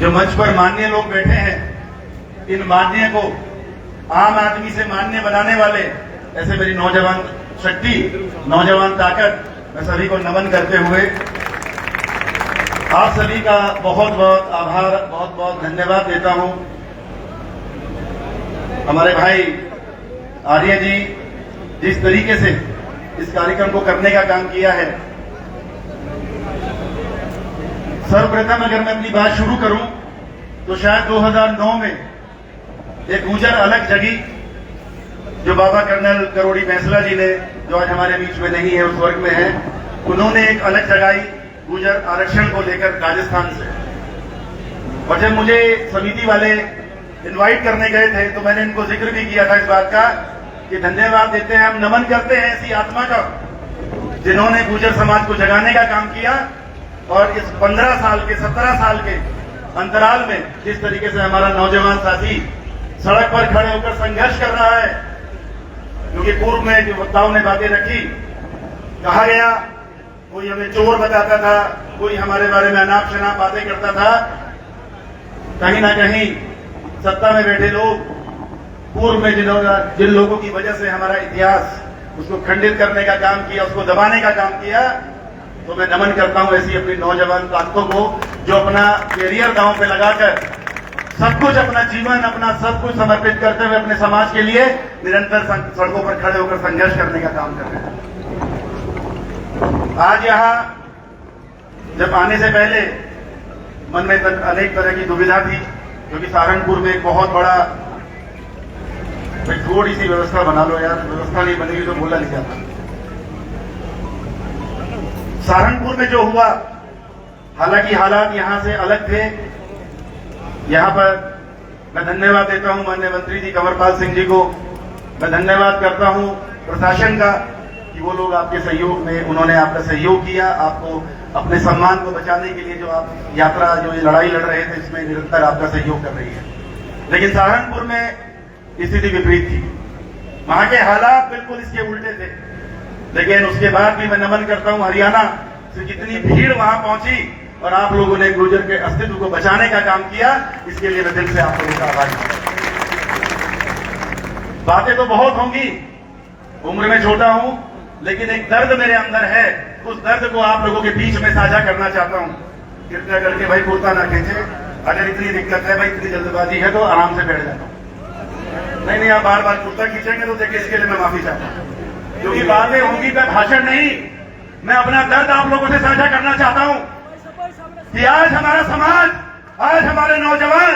जो मंच पर माननीय लोग बैठे हैं, इन माननीय को आम आदमी से मान्य बनाने वाले ऐसे मेरी नौजवान शक्ति, नौजवान ताकत, मैं सभी को नमन करते हुए आप सभी का बहुत बहुत आभार, बहुत बहुत धन्यवाद देता हूं। हमारे भाई आर्य जी जिस तरीके से इस कार्यक्रम को करने का काम किया है, सर्वप्रथम अगर मैं अपनी बात शुरू करूं तो शायद 2009 में एक गुजर अलग जगी जो बाबा कर्नल करोड़ी बैंसला जी ने, जो आज हमारे बीच में नहीं है, उस वर्ग में है, उन्होंने एक अलग जगाई गुजर आरक्षण को लेकर राजस्थान से। और जब मुझे समिति वाले इनवाइट करने गए थे तो मैंने इनको जिक्र भी किया था इस बात का कि धन्यवाद देते हैं, हम नमन करते हैं ऐसी आत्मा का जिन्होंने गुजर समाज को जगाने का काम किया। और इस 15 साल के 17 साल के अंतराल में जिस तरीके से हमारा नौजवान साथी सड़क पर खड़े होकर संघर्ष कर रहा है, क्योंकि पूर्व में जो वक्ताओं ने बातें रखी, कहा गया कोई हमें चोर बताता था, कोई हमारे बारे में अनाप शनाप बातें करता था। कहीं ना कहीं सत्ता में बैठे लोग पूर्व में जिन लोगों की वजह से हमारा इतिहास उसको खंडित करने का काम किया, उसको दबाने का काम किया, तो मैं नमन करता हूं ऐसी अपनी नौजवान ताकतों को जो अपना कैरियर दांव पे लगाकर सब कुछ, अपना जीवन, अपना सब कुछ समर्पित करते हुए अपने समाज के लिए निरंतर सड़कों पर खड़े होकर संघर्ष करने का काम कर रहे हैं। आज यहां जब आने से पहले मन में अनेक तरह की दुविधा थी, क्योंकि सहारनपुर में एक बहुत बड़ा, थोड़ी सी व्यवस्था बना लो यार, व्यवस्था नहीं बनेगी तो बोला नहीं जाता। सहारनपुर में जो हुआ, हालांकि हालात यहां से अलग थे। यहां पर मैं धन्यवाद देता हूं माननीय मंत्री जी कंवरपाल सिंह जी को, मैं धन्यवाद करता हूं प्रशासन का कि वो लोग आपके सहयोग में, उन्होंने आपका सहयोग किया, आपको अपने सम्मान को बचाने के लिए जो आप यात्रा, जो ये लड़ाई लड़ रहे थे, इसमें निरंतर आपका सहयोग कर रही है। लेकिन सहारनपुर में स्थिति विपरीत थी, वहां के हालात बिल्कुल इसके उल्टे थे। लेकिन उसके बाद भी मैं नमन करता हूं हरियाणा से जितनी भीड़ वहां पहुंची और आप लोगों ने गुर्जर के अस्तित्व को बचाने का काम किया, इसके लिए मैं दिल से आप लोगों का आभारी हूं। बातें तो बहुत होंगी, उम्र में छोटा हूं, लेकिन एक दर्द मेरे अंदर है, उस दर्द को आप लोगों के बीच में साझा करना चाहता हूं। कृपया करके भाई कुर्ता ना खींचे, अगर इतनी दिक्कत है भाई, इतनी जल्दबाजी है तो आराम से बैठ जाता हूं। नहीं, आप बार बार कुर्ता खींचेंगे तो देखिए, इसके लिए मैं माफी चाहता हूं, क्योंकि बातें होंगी मैं भाषण नहीं, मैं अपना दर्द आप लोगों से साझा करना चाहता हूं कि आज हमारा समाज, आज हमारे नौजवान,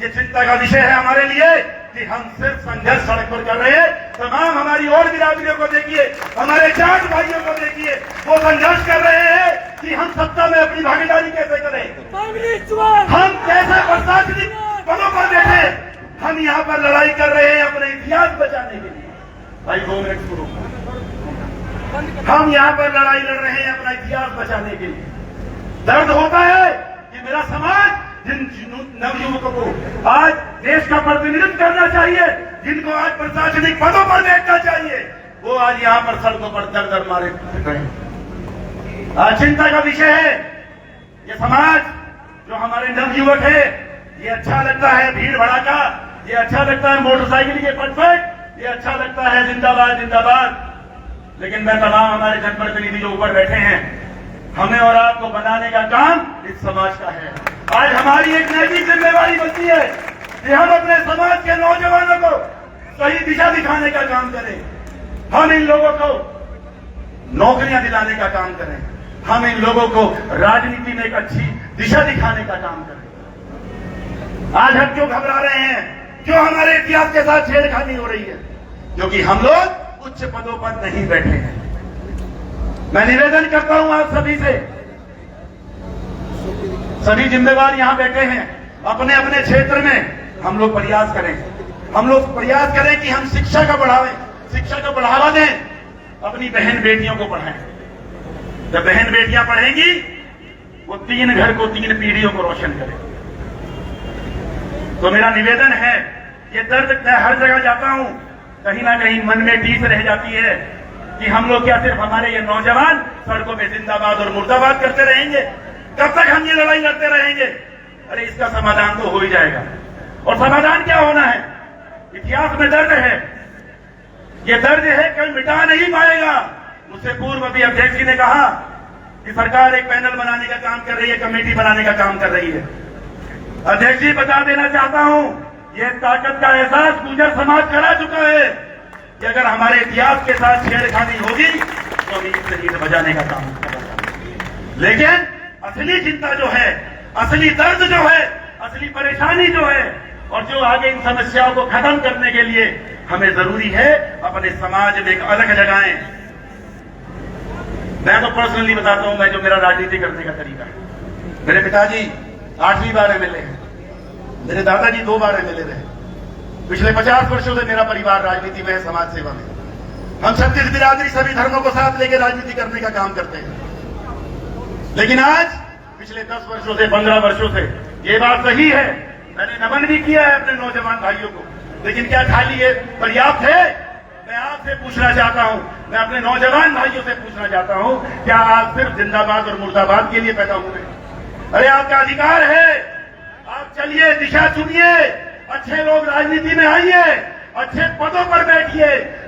ये चिंता का विषय है हमारे लिए कि हम सिर्फ संघर्ष सड़क पर कर रहे हैं। तमाम हमारी और बिरादरियों को देखिए, हमारे जाट भाइयों को देखिए, वो संघर्ष कर रहे हैं कि हम सत्ता में अपनी भागीदारी कैसे करें, हम कैसे प्रशासनिक पदों पर बैठे। हम यहाँ पर लड़ाई कर रहे हैं अपने इतिहास बचाने के लिए। भाई 2 मिनट शुरू, हम यहाँ पर लड़ाई लड़ रहे हैं अपना इतिहास बचाने के लिए। दर्द होता है कि मेरा समाज, जिन नवयुवकों को आज देश का प्रतिनिधित्व करना चाहिए, जिनको आज प्रशासनिक पदों पर बैठना चाहिए, वो आज यहाँ पर सड़कों पर दर दर मारे रहे हैं। आज चिंता का विषय है ये समाज, जो हमारे नवयुवक है, ये अच्छा लगता है भीड़ भड़ाका, ये अच्छा लगता है मोटरसाइकिल के परफेक्ट, ये अच्छा लगता है जिंदाबाद जिंदाबाद। लेकिन मैं तमाम हमारे जनप्रतिनिधि जो ऊपर बैठे हैं, हमें और आपको बनाने का काम इस समाज का है। आज हमारी एक नैतिक जिम्मेवारी बनती है कि हम अपने समाज के नौजवानों को सही दिशा दिखाने का काम करें, हम इन लोगों को नौकरियां दिलाने का काम करें, हम इन लोगों को राजनीति में एक अच्छी दिशा दिखाने का काम करें। आज हम क्यों घबरा रहे हैं, क्यों हमारे इतिहास के साथ छेड़खानी हो रही है? क्योंकि हम लोग उच्च पदों पर नहीं बैठे हैं। मैं निवेदन करता हूं आप सभी से, सभी जिम्मेवार यहां बैठे हैं, अपने अपने क्षेत्र में हम लोग प्रयास करें, हम लोग प्रयास करें कि हम शिक्षा का बढ़ावा दें, अपनी बहन बेटियों को पढ़ाएं। जब बहन बेटियां पढ़ेंगी, वो 3 घर को, 3 पीढ़ियों को रोशन करें। तो मेरा निवेदन है, ये दर्द मैं हर जगह जाता हूं, कहीं ना कहीं मन में टीस रह जाती है कि हम लोग क्या सिर्फ हमारे ये नौजवान सड़कों में जिंदाबाद और मुर्दाबाद करते रहेंगे? कब तक हम ये लड़ाई लड़ते रहेंगे? अरे इसका समाधान तो हो ही जाएगा। और समाधान क्या होना है? इतिहास में दर्द है, ये दर्द है, कोई मिटा नहीं पाएगा। मुझसे पूर्व अभी अध्यक्ष जी ने कहा कि सरकार एक पैनल बनाने का काम कर रही है, कमेटी बनाने का काम कर रही है। अध्यक्ष जी बता देना चाहता हूं, यह ताकत का एहसास गुर्जर समाज करा चुका है कि अगर हमारे इतिहास के साथ छेड़खानी होगी तो हम ईंट से ईंट बजाने का काम करेंगे। लेकिन असली चिंता जो है, असली दर्द जो है, असली परेशानी जो है, और जो आगे इन समस्याओं को खत्म करने के लिए हमें जरूरी है अपने समाज में एक अलग जगाएं। मैं तो पर्सनली बताता हूं, मैं जो मेरा राजनीति करने का तरीका है, मेरे पिताजी 8वीं बार एमएलए हैं, मेरे दादाजी 2 बार एमएलए रहे। पिछले 50 वर्षों से मेरा परिवार राजनीति में है, समाज सेवा में। हम 36 बिरादरी सभी धर्मों को साथ लेकर राजनीति करने का काम करते हैं। लेकिन आज पिछले 10 वर्षों से, 15 वर्षों से ये बात सही है, मैंने नमन भी किया है अपने नौजवान भाइयों को, लेकिन क्या खाली ये पर्याप्त है? मैं आपसे पूछना चाहता हूं, मैं अपने नौजवान भाइयों से पूछना चाहता हूं, क्या आप सिर्फ जिंदाबाद और मुर्दाबाद के लिए पैदा हुए? अरे आपका अधिकार है, आप चलिए, दिशा चुनिए, अच्छे लोग राजनीति में आइए, अच्छे पदों पर बैठिए।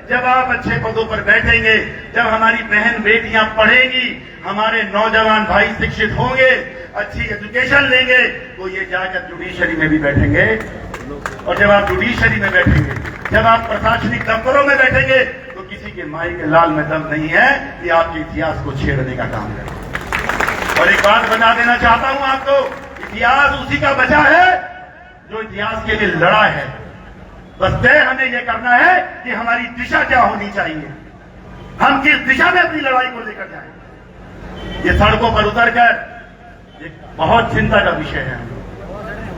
जब आप अच्छे पदों पर बैठेंगे, जब हमारी बहन बेटियां पढ़ेंगी, हमारे नौजवान भाई शिक्षित होंगे, अच्छी एजुकेशन लेंगे, तो ये जाकर जुडिशरी में भी बैठेंगे। और जब आप जुडिशरी में बैठेंगे, जब आप प्रशासनिक दफ्तरों में बैठेंगे, तो किसी के माई के लाल में दम नहीं है कि आपके इतिहास को छेड़ने का काम करें। और एक बात बता देना चाहता हूं आपको, इतिहास उसी का बचा है जो इतिहास के लिए लड़ा है। बस तय हमें यह करना है कि हमारी दिशा क्या होनी चाहिए, हम किस दिशा में अपनी लड़ाई को लेकर जाएं। ये सड़कों पर उतरकर एक बहुत चिंता का विषय है,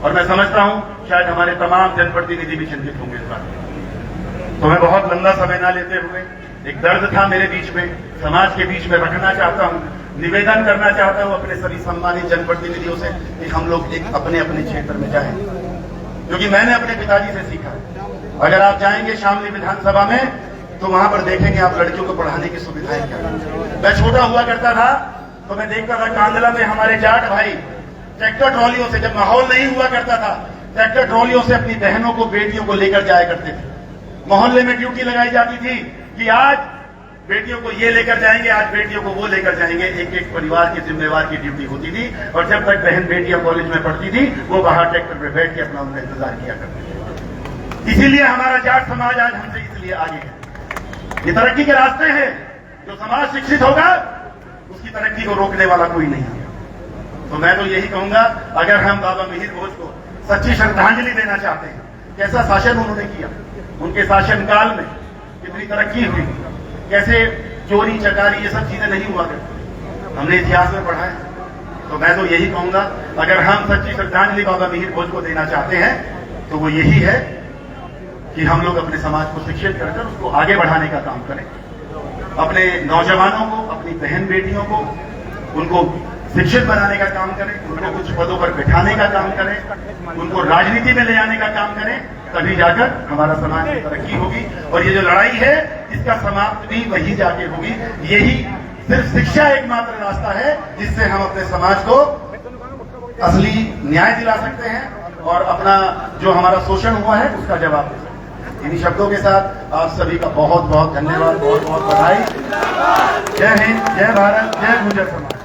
और मैं समझता हूं शायद हमारे तमाम जनप्रतिनिधि भी चिंतित होंगे इस बात। तो मैं बहुत लंबा समय ना लेते हुए, एक दर्द था मेरे बीच में, समाज के बीच में रखना चाहता हूं, निवेदन करना चाहता हूं अपने सभी सम्मानित जनप्रतिनिधियों से कि हम लोग एक अपने अपने क्षेत्र में जाएं, क्योंकि मैंने अपने पिताजी से सीखा। अगर आप जाएंगे शामली विधानसभा में, तो वहां पर देखेंगे आप लड़कियों को पढ़ाने की सुविधाएं क्या। मैं छोटा हुआ करता था तो मैं देखता था कांदला में हमारे जाट भाई ट्रैक्टर ट्रॉलियों से, जब माहौल नहीं हुआ करता था, ट्रैक्टर ट्रॉलियों से अपनी बहनों को, बेटियों को लेकर जाया करते थे। मोहल्ले में ड्यूटी लगाई जाती थी कि आज बेटियों को ये लेकर जाएंगे, आज बेटियों को वो लेकर जाएंगे। एक एक परिवार के जिम्मेवार की ड्यूटी होती थी, और जब तक बहन बेटियां कॉलेज में पढ़ती थी, वो बाहर ट्रैक्टर पर बैठ के अपना उनका इंतजार किया करते थे। इसीलिए हमारा जाट समाज आज हमसे इसलिए आगे है। ये तरक्की के रास्ते हैं, जो समाज शिक्षित होगा उसकी तरक्की को रोकने वाला कोई नहीं है। तो मैं तो यही कहूंगा, अगर हम बाबा मिहिर भोज को सच्ची श्रद्धांजलि देना चाहते हैं, कैसा शासन उन्होंने किया, उनके शासनकाल में कितनी तरक्की हुई, कैसे चोरी चकारी ये सब चीजें नहीं हुआ करती, हमने इतिहास में पढ़ा है। तो मैं तो यही कहूंगा, अगर हम सच्ची श्रद्धांजलि बाबा मिहिर भोज को देना चाहते हैं, तो वो यही है कि हम लोग अपने समाज को शिक्षित कर उसको आगे बढ़ाने का काम करें, अपने नौजवानों को, अपनी बहन बेटियों को, उनको शिक्षित बनाने का काम करें, उनको कुछ पदों पर बिठाने का काम करें, उनको राजनीति में ले जाने का काम करें, तभी जाकर हमारा समाज की तरक्की होगी। और ये जो लड़ाई है, इसका समाप्त भी वही जाके होगी। यही सिर्फ शिक्षा एकमात्र रास्ता है जिससे हम अपने समाज को असली न्याय दिला सकते हैं और अपना जो हमारा शोषण हुआ है उसका जवाब दे सकते हैं। इन्हीं शब्दों के साथ आप सभी का बहुत बहुत धन्यवाद, बहुत बहुत बधाई। जय हिंद, जय भारत, जय गुर्जर समाज।